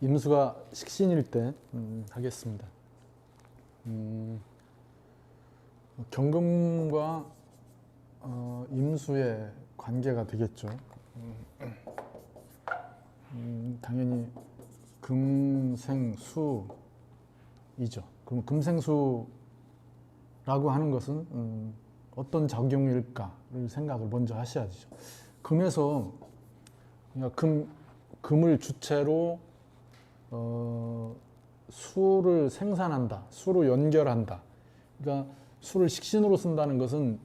임수가 식신일 때 하겠습니다. 경금과 임수의 관계가 되겠죠. 당연히 금생수이죠. 그럼 금생수라고 하는 것은 어떤 작용일까를 생각을 먼저 하셔야죠. 금에서 그러니까 금을 주체로 수를 생산한다, 수로 연결한다. 그러니까 수를 식신으로 쓴다는 것은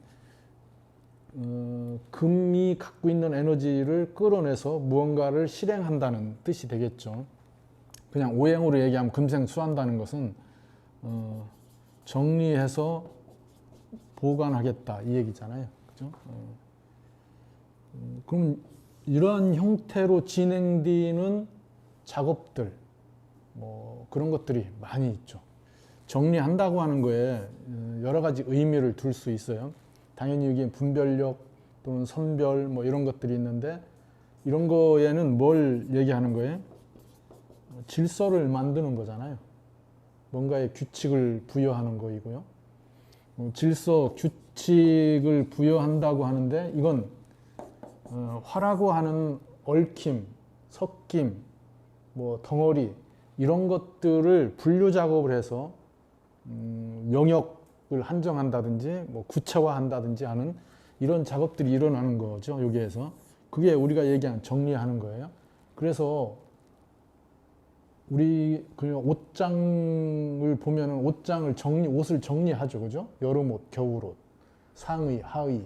금이 갖고 있는 에너지를 끌어내서 무언가를 실행한다는 뜻이 되겠죠. 그냥 오행으로 얘기하면 금생수한다는 것은 정리해서 보관하겠다 이 얘기잖아요. 그죠? 그럼 이러한 형태로 진행되는 작업들, 뭐 그런 것들이 많이 있죠. 정리한다고 하는 거에 여러 가지 의미를 둘 수 있어요. 당연히 여기 분별력 또는 선별 뭐 이런 것들이 있는데, 이런 거에는 뭘 얘기하는 거예요? 질서를 만드는 거잖아요. 뭔가의 규칙을 부여하는 거이고요. 질서, 규칙을 부여한다고 하는데, 이건 화라고 하는 얽힘, 섞임, 뭐 덩어리 이런 것들을 분류 작업을 해서 영역을 한정한다든지 뭐 구체화한다든지 하는 이런 작업들이 일어나는 거죠. 여기에서 그게 우리가 얘기한 정리하는 거예요. 그래서 우리 그 옷장을 보면은 옷을 정리하죠. 그죠? 여름옷, 겨울옷, 상의, 하의,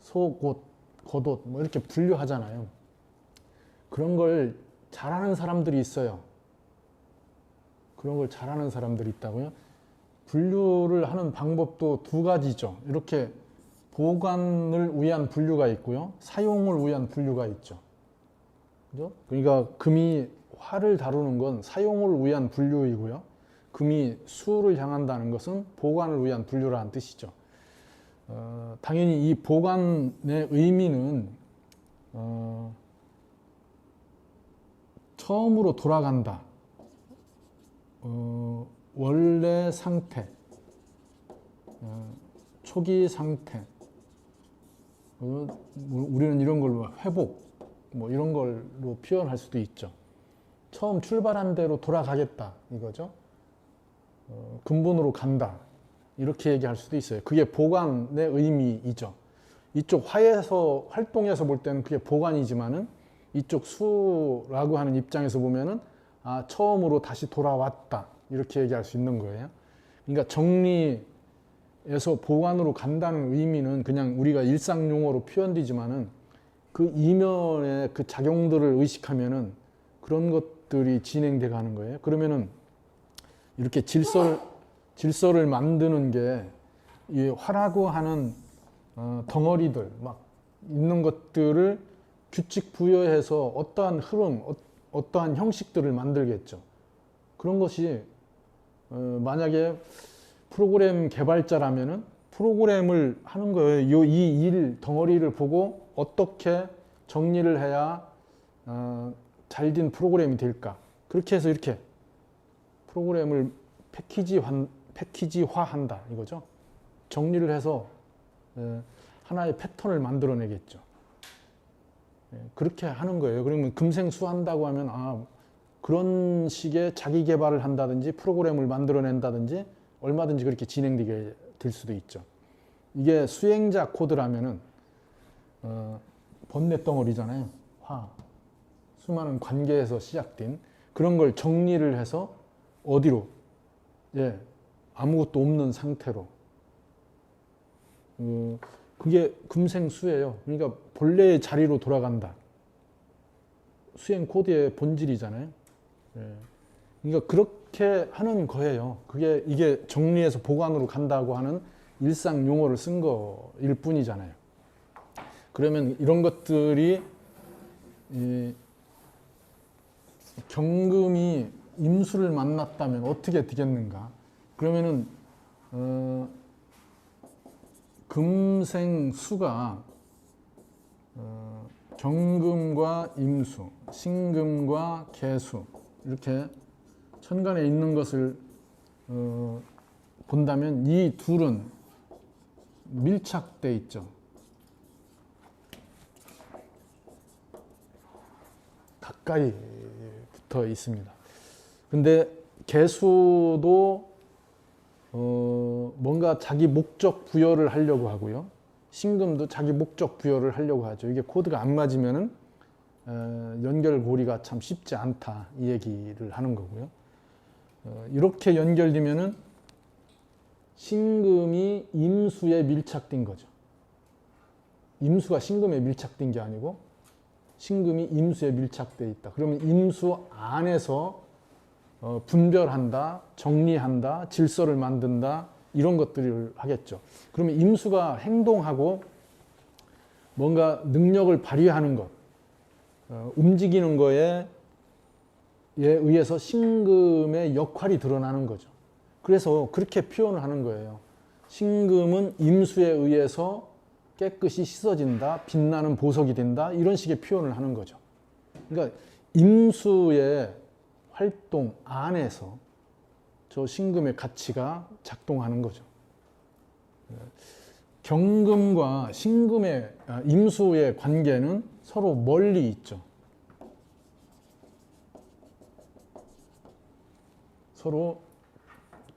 속옷, 겉옷 뭐 이렇게 분류하잖아요. 그런 걸 잘하는 사람들이 있어요. 그런 걸 잘하는 사람들이 있다고요? 분류를 하는 방법도 두 가지죠. 이렇게 보관을 위한 분류가 있고요. 사용을 위한 분류가 있죠. 그죠? 그러니까 금이 화를 다루는 건 사용을 위한 분류이고요. 금이 수를 향한다는 것은 보관을 위한 분류라는 뜻이죠. 당연히 이 보관의 의미는 처음으로 돌아간다. 원래 상태, 초기 상태. 우리는 이런 걸로 회복, 뭐 이런 걸로 표현할 수도 있죠. 처음 출발한 대로 돌아가겠다 이거죠. 근본으로 간다. 이렇게 얘기할 수도 있어요. 그게 보관의 의미이죠. 이쪽 화에서 활동해서 볼 때는 그게 보관이지만은 이쪽 수라고 하는 입장에서 보면은 처음으로 다시 돌아왔다 이렇게 얘기할 수 있는 거예요. 그러니까 정리에서 보관으로 간다는 의미는 그냥 우리가 일상 용어로 표현되지만은 그 이면의 그 작용들을 의식하면은 그런 것들이 진행돼 가는 거예요. 그러면은 이렇게 질서를 만드는 게 이 화라고 하는 덩어리들 막 있는 것들을 규칙 부여해서 어떠한 흐름, 어떠한 형식들을 만들겠죠. 그런 것이 만약에 프로그램 개발자라면은 프로그램을 하는 거예요. 이 일 덩어리를 보고 어떻게 정리를 해야 잘된 프로그램이 될까. 그렇게 해서 이렇게 프로그램을 패키지화한다 이거죠. 정리를 해서 하나의 패턴을 만들어내겠죠. 그렇게 하는 거예요. 그러면 금생수한다고 하면 그런 식의 자기 개발을 한다든지 프로그램을 만들어낸다든지 얼마든지 그렇게 진행되게 될 수도 있죠. 이게 수행자 코드라면은 번뇌 덩어리잖아요. 수많은 관계에서 시작된 그런 걸 정리를 해서 어디로? 아무것도 없는 상태로. 그게 금생수예요. 그러니까 본래의 자리로 돌아간다. 수행 코드의 본질이잖아요. 그러니까 그렇게 하는 거예요. 이게 정리해서 보관으로 간다고 하는 일상 용어를 쓴 거일 뿐이잖아요. 그러면 이런 것들이 경금이 임수를 만났다면 어떻게 되겠는가? 그러면은 금생수가 경금과 임수, 신금과 계수 이렇게 천간에 있는 것을 본다면 이 둘은 밀착돼 있죠. 가까이 붙어 있습니다. 근데 개수도 뭔가 자기 목적 부여를 하려고 하고요. 신금도 자기 목적 부여를 하려고 하죠. 이게 코드가 안 맞으면은 연결고리가 참 쉽지 않다 이 얘기를 하는 거고요. 이렇게 연결되면은 신금이 임수에 밀착된 거죠. 임수가 신금에 밀착된 게 아니고 신금이 임수에 밀착되어 있다. 그러면 임수 안에서 분별한다, 정리한다, 질서를 만든다 이런 것들을 하겠죠. 그러면 임수가 행동하고 뭔가 능력을 발휘하는 것, 움직이는 거에 의해서 신금의 역할이 드러나는 거죠. 그래서 그렇게 표현을 하는 거예요. 신금은 임수에 의해서 깨끗이 씻어진다, 빛나는 보석이 된다 이런 식의 표현을 하는 거죠. 그러니까 임수의 활동 안에서 저 신금의 가치가 작동하는 거죠. 경금과 신금의 임수의 관계는 서로 멀리 있죠. 서로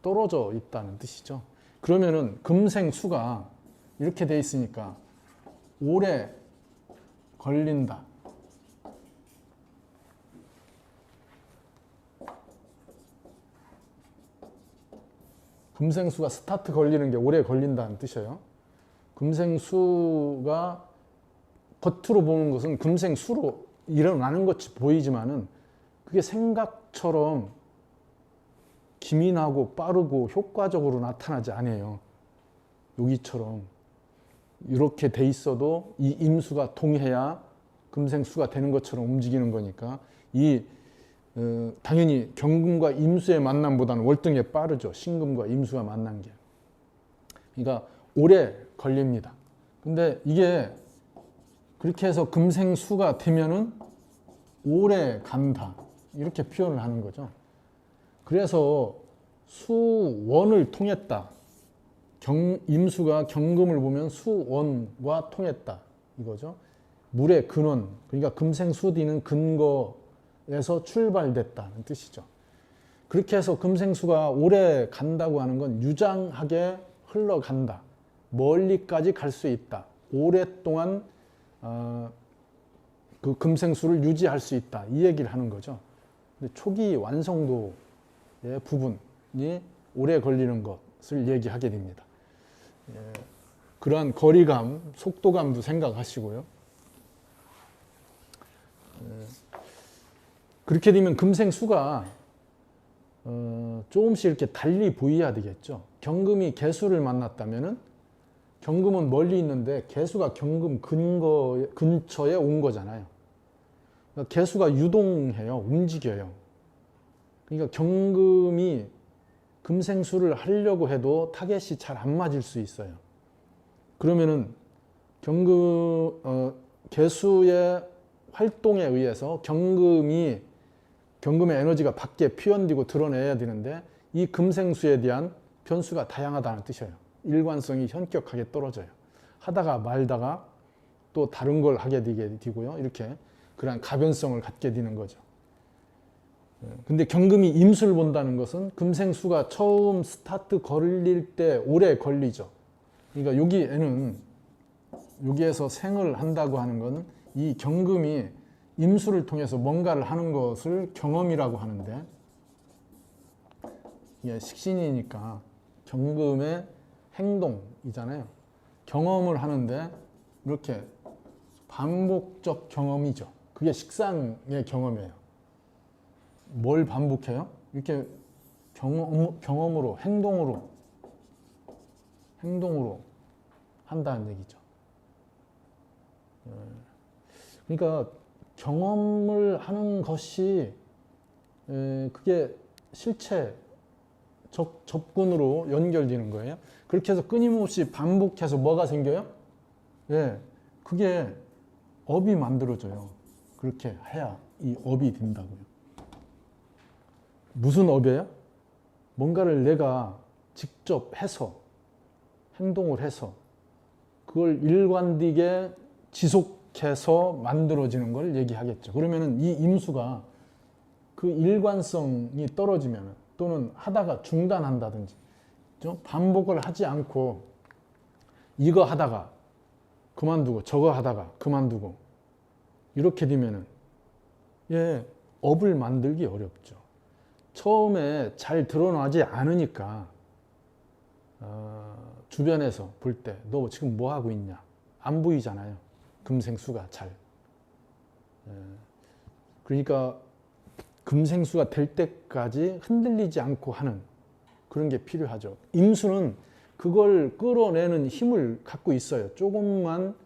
떨어져 있다는 뜻이죠. 그러면은 금생수가 이렇게 돼 있으니까 오래 걸린다. 금생수가 스타트 걸리는 게 오래 걸린다는 뜻이에요. 금생수가 겉으로 보는 것은 금생수로 일어나는 것이 보이지만은 그게 생각처럼 기민하고 빠르고 효과적으로 나타나지 않아요. 여기처럼 이렇게 돼 있어도 이 임수가 통해야 금생수가 되는 것처럼 움직이는 거니까 당연히 경금과 임수의 만남보다는 월등히 빠르죠. 신금과 임수가 만난 게. 그러니까 오래 걸립니다. 근데 이게 그렇게 해서 금생수가 되면은 오래 간다. 이렇게 표현을 하는 거죠. 그래서 수원을 통했다. 임수가 경금을 보면 수원과 통했다. 이거죠. 물의 근원, 그러니까 금생수디는 근거에서 출발됐다는 뜻이죠. 그렇게 해서 금생수가 오래 간다고 하는 건 유장하게 흘러간다. 멀리까지 갈 수 있다. 오랫동안 그 금생수를 유지할 수 있다. 이 얘기를 하는 거죠. 근데 초기 완성도의 부분이 오래 걸리는 것을 얘기하게 됩니다. 그러한 거리감, 속도감도 생각하시고요. 그렇게 되면 금생수가 조금씩 이렇게 달리 보여야 되겠죠. 경금이 개수를 만났다면은 경금은 멀리 있는데 개수가 경금 근처에 온 거잖아요. 그러니까 개수가 유동해요. 움직여요. 그러니까 경금이 금생수를 하려고 해도 타겟이 잘 안 맞을 수 있어요. 그러면은 개수의 활동에 의해서 경금의 에너지가 밖에 표현되고 드러내야 되는데 이 금생수에 대한 변수가 다양하다는 뜻이에요. 일관성이 현격하게 떨어져요. 하다가 말다가 또 다른 걸 하게 되고요. 이렇게 그러한 가변성을 갖게 되는 거죠. 근데 경금이 임수를 본다는 것은 금생수가 처음 스타트 걸릴 때 오래 걸리죠. 그러니까 여기에서 생을 한다고 하는 것은 이 경금이 임수를 통해서 뭔가를 하는 것을 경험이라고 하는데, 이게 식신이니까 경금의 행동이잖아요. 경험을 하는데 이렇게 반복적 경험이죠. 그게 식상의 경험이에요. 뭘 반복해요? 이렇게 경험으로, 행동으로 한다는 얘기죠. 그러니까 경험을 하는 것이 그게 실체, 접근으로 연결되는 거예요. 그렇게 해서 끊임없이 반복해서 뭐가 생겨요? 그게 업이 만들어져요. 그렇게 해야 이 업이 된다고요. 무슨 업이에요? 뭔가를 내가 직접 해서 행동을 해서 그걸 일관되게 지속해서 만들어지는 걸 얘기하겠죠. 그러면은 이 임수가 그 일관성이 떨어지면 또는 하다가 중단한다든지 반복을 하지 않고 이거 하다가 그만두고 저거 하다가 그만두고 이렇게 되면은 업을 만들기 어렵죠. 처음에 잘 드러나지 않으니까 주변에서 볼 때 너 지금 뭐 하고 있냐 안 보이잖아요. 금생수가 잘. 그러니까 금생수가 될 때까지 흔들리지 않고 하는 그런 게 필요하죠. 임수는 그걸 끌어내는 힘을 갖고 있어요. 조금만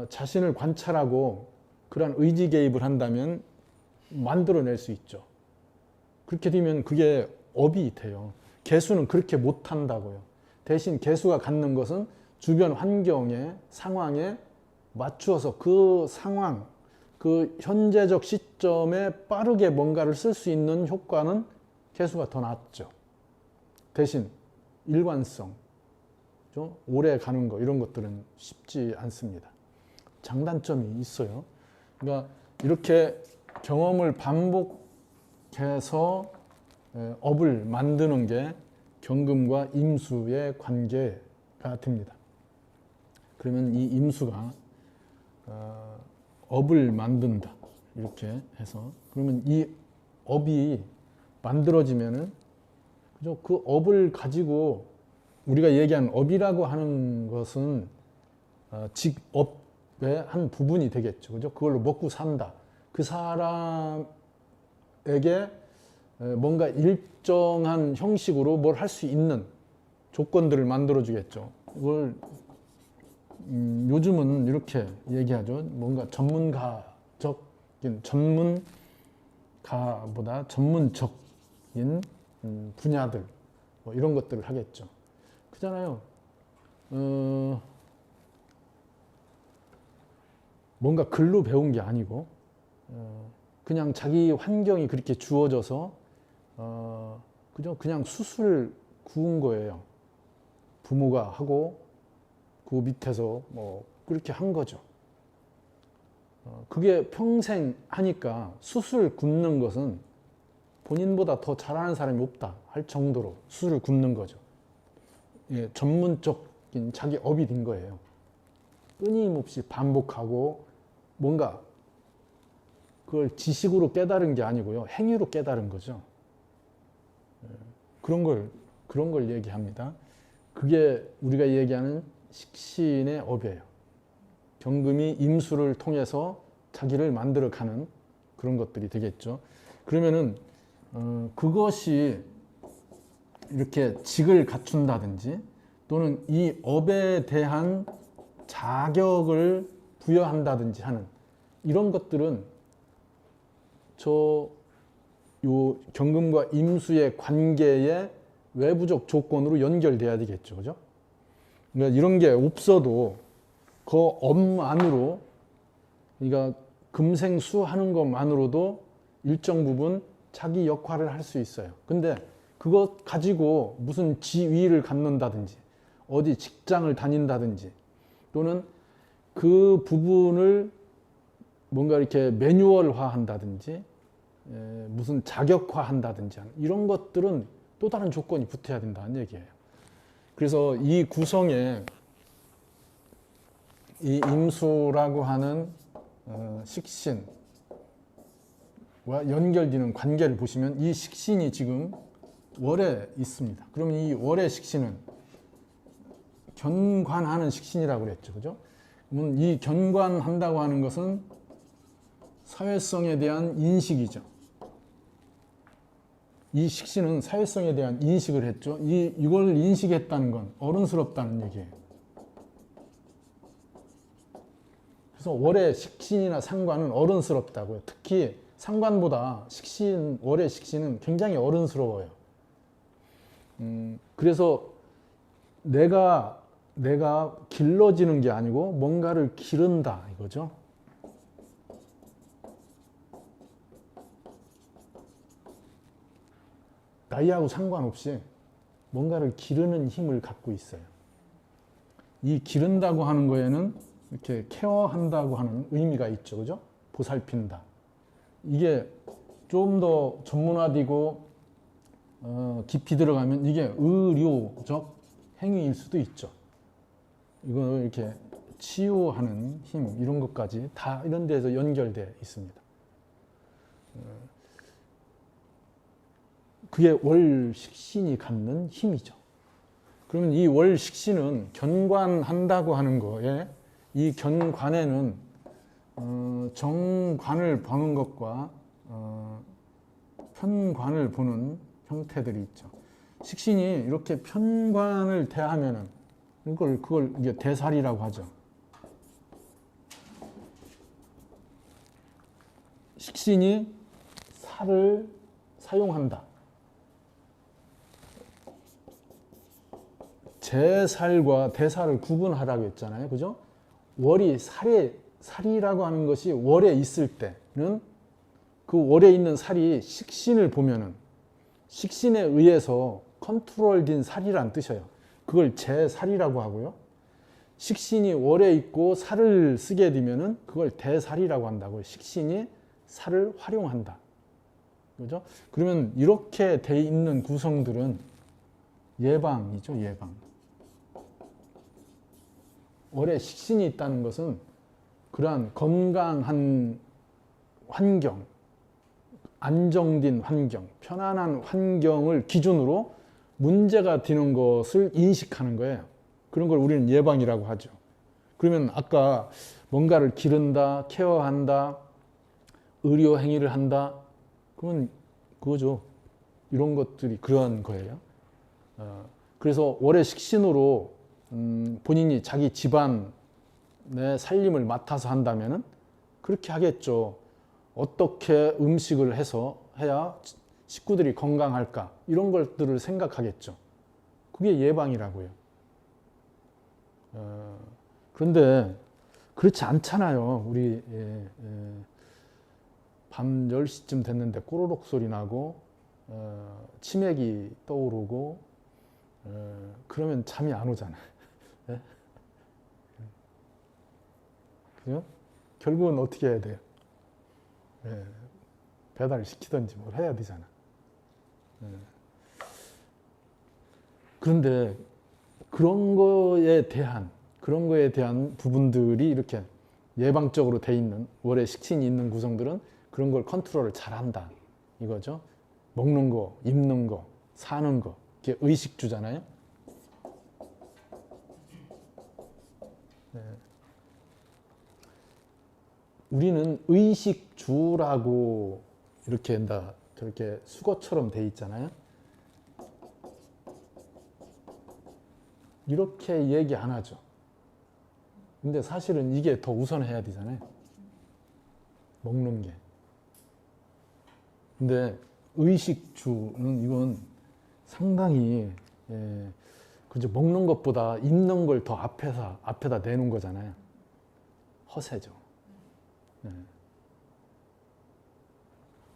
자신을 관찰하고 그런 의지 개입을 한다면 만들어낼 수 있죠. 그렇게 되면 그게 업이 돼요. 개수는 그렇게 못한다고요. 대신 개수가 갖는 것은 주변 환경에 상황에 맞추어서 그 상황 그 현재적 시점에 빠르게 뭔가를 쓸 수 있는 효과는 개수가 더 낫죠. 대신 일관성, 오래 가는 거 이런 것들은 쉽지 않습니다. 장단점이 있어요. 그러니까 이렇게 경험을 반복해서 업을 만드는 게 경금과 임수의 관계가 됩니다. 그러면 이 임수가 업을 만든다 이렇게 해서 그러면 이 업이 만들어지면은 그죠? 그 업을 가지고 우리가 얘기하는 업이라고 하는 것은 직업의 한 부분이 되겠죠. 그죠? 그걸로 먹고 산다. 그 사람에게 뭔가 일정한 형식으로 뭘 할 수 있는 조건들을 만들어 주겠죠. 그걸 요즘은 이렇게 얘기하죠. 뭔가 전문가적인 전문가보다 전문적인 분야들 뭐 이런 것들을 하겠죠. 그잖아요. 뭔가 글로 배운 게 아니고 그냥 자기 환경이 그렇게 주어져서 그죠? 그냥 숯을 구운 거예요. 부모가 하고 그 밑에서 뭐 그렇게 한 거죠. 그게 평생 하니까 숯을 굽는 것은 본인보다 더 잘하는 사람이 없다 할 정도로 숯을 굽는 거죠. 예, 전문적인 자기 업이 된 거예요. 끊임없이 반복하고 뭔가 그걸 지식으로 깨달은 게 아니고요. 행위로 깨달은 거죠. 그런 걸 얘기합니다. 그게 우리가 얘기하는 식신의 업이에요. 경금이 임수를 통해서 자기를 만들어가는 그런 것들이 되겠죠. 그러면은 그것이 이렇게 직을 갖춘다든지 또는 이 업에 대한 자격을 부여한다든지 하는 이런 것들은 요 경금과 임수의 관계의 외부적 조건으로 연결돼야 되겠죠. 그죠? 그러니까 이런 게 없어도 그 업만으로 그러니까 금생수 하는 것만으로도 일정 부분 자기 역할을 할 수 있어요. 근데 그것 가지고 무슨 지위를 갖는다든지 어디 직장을 다닌다든지 또는 그 부분을 뭔가 이렇게 매뉴얼화 한다든지 무슨 자격화 한다든지 이런 것들은 또 다른 조건이 붙어야 된다는 얘기예요. 그래서 이 구성에 이 임수라고 하는 식신과 연결되는 관계를 보시면 이 식신이 지금 월에 있습니다. 그러면 이 월의 식신은 견관하는 식신이라고 그랬죠. 그죠? 그러면 이 견관한다고 하는 것은 사회성에 대한 인식이죠. 이 식신은 사회성에 대한 인식을 했죠. 이걸 인식했다는 건 어른스럽다는 얘기예요. 그래서 월의 식신이나 상관은 어른스럽다고요. 특히 상관보다 월의 식신은 굉장히 어른스러워요. 그래서 내가 길러지는 게 아니고 뭔가를 기른다 이거죠. 나이하고 상관없이 뭔가를 기르는 힘을 갖고 있어요. 이 기른다고 하는 거에는 이렇게 케어한다고 하는 의미가 있죠. 그죠? 보살핀다. 이게 좀 더 전문화되고 깊이 들어가면 이게 의료적 행위일 수도 있죠. 이거 이렇게 치유하는 힘 이런 것까지 다 이런 데서 연결되어 있습니다. 그게 월식신이 갖는 힘이죠. 그러면 이 월식신은 견관한다고 하는 거에 이 견관에는 정관을 보는 것과 편관을 보는 형태들이 있죠. 식신이 이렇게 편관을 대하면은 그걸 이게 대살이라고 하죠. 식신이 살을 사용한다. 제살과 대살을 구분하라고 했잖아요. 그죠? 월이 살이라고 하는 것이 월에 있을 때는 그 월에 있는 살이 식신을 보면은 식신에 의해서 컨트롤된 살이란 뜻이에요. 그걸 제살이라고 하고요. 식신이 월에 있고 살을 쓰게 되면은 그걸 대살이라고 한다고요. 식신이 살을 활용한다. 그죠? 그러면 이렇게 돼 있는 구성들은 예방이죠, 예방. 월에 식신이 있다는 것은 그러한 건강한 환경, 안정된 환경, 편안한 환경을 기준으로 문제가 되는 것을 인식하는 거예요. 그런 걸 우리는 예방이라고 하죠. 그러면 아까 뭔가를 기른다, 케어한다, 의료 행위를 한다, 그러면 그거죠. 이런 것들이 그러한 거예요. 그래서 월의 식신으로 본인이 자기 집안의 살림을 맡아서 한다면은 그렇게 하겠죠. 어떻게 음식을 해서 해야 식구들이 건강할까? 이런 것들을 생각하겠죠. 그게 예방이라고요. 그런데 그렇지 않잖아요. 우리 밤 10시쯤 됐는데 꼬르륵 소리 나고 치맥이 떠오르고 그러면 잠이 안 오잖아요. 네? 그죠? 결국은 어떻게 해야 돼요? 배달을 시키든지 뭘 해야 되잖아. 그런데 그런 거에 대한 부분들이 이렇게 예방적으로 돼 있는 월에 식신이 있는 구성들은 그런 걸 컨트롤을 잘한다 이거죠. 먹는 거, 입는 거, 사는 거 이게 의식주잖아요. 우리는 의식주라고 이렇게 저렇게 수거처럼 돼 있잖아요. 이렇게 얘기 안 하죠. 근데 사실은 이게 더 우선해야 되잖아요. 먹는 게. 근데 의식주는 이건 상당히 그저 먹는 것보다 입는 걸 더 앞에다 내놓은 거잖아요. 허세죠.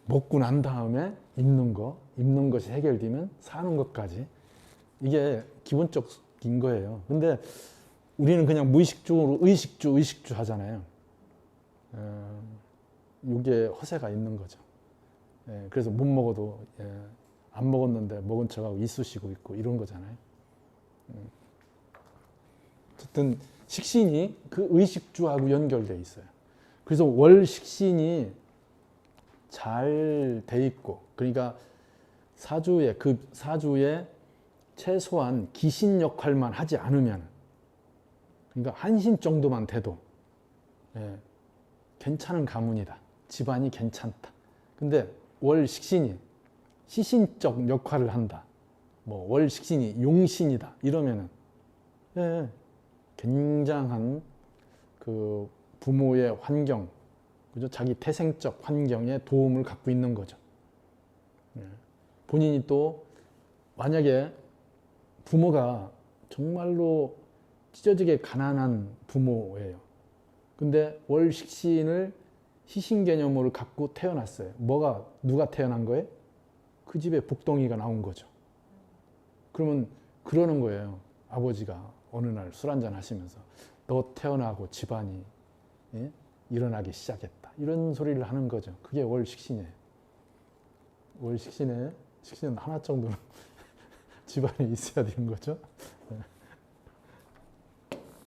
먹고 난 다음에 입는 것이 해결되면 사는 것까지 이게 기본적인 거예요. 근데 우리는 그냥 무의식적으로 의식주 하잖아요. 이게 허세가 있는 거죠. 그래서 못 먹어도 안 먹었는데 먹은 척하고 이쑤시고 있고 이런 거잖아요. 어쨌든 식신이 그 의식주하고 연결되어 있어요. 그래서 월 식신이 잘 돼 있고, 그러니까 그 사주에 최소한 기신 역할만 하지 않으면, 그러니까 한신 정도만 돼도 괜찮은 가문이다. 집안이 괜찮다. 근데 월 식신이 시신적 역할을 한다. 뭐 월 식신이 용신이다. 이러면은 굉장한 그 부모의 환경, 그죠? 자기 태생적 환경에 도움을 갖고 있는 거죠. 본인이 또 만약에 부모가 정말로 찢어지게 가난한 부모예요. 근데 월 식신을 시신 개념으로 갖고 태어났어요. 누가 태어난 거예요? 그 집에 복덩이가 나온 거죠. 그러면 그러는 거예요. 아버지가 어느 날 술 한잔 하시면서 너 태어나고 집안이 예? 일어나기 시작했다. 이런 소리를 하는 거죠. 그게 월식신이에요. 월식신에 식신 하나 정도는 집안에 있어야 되는 거죠.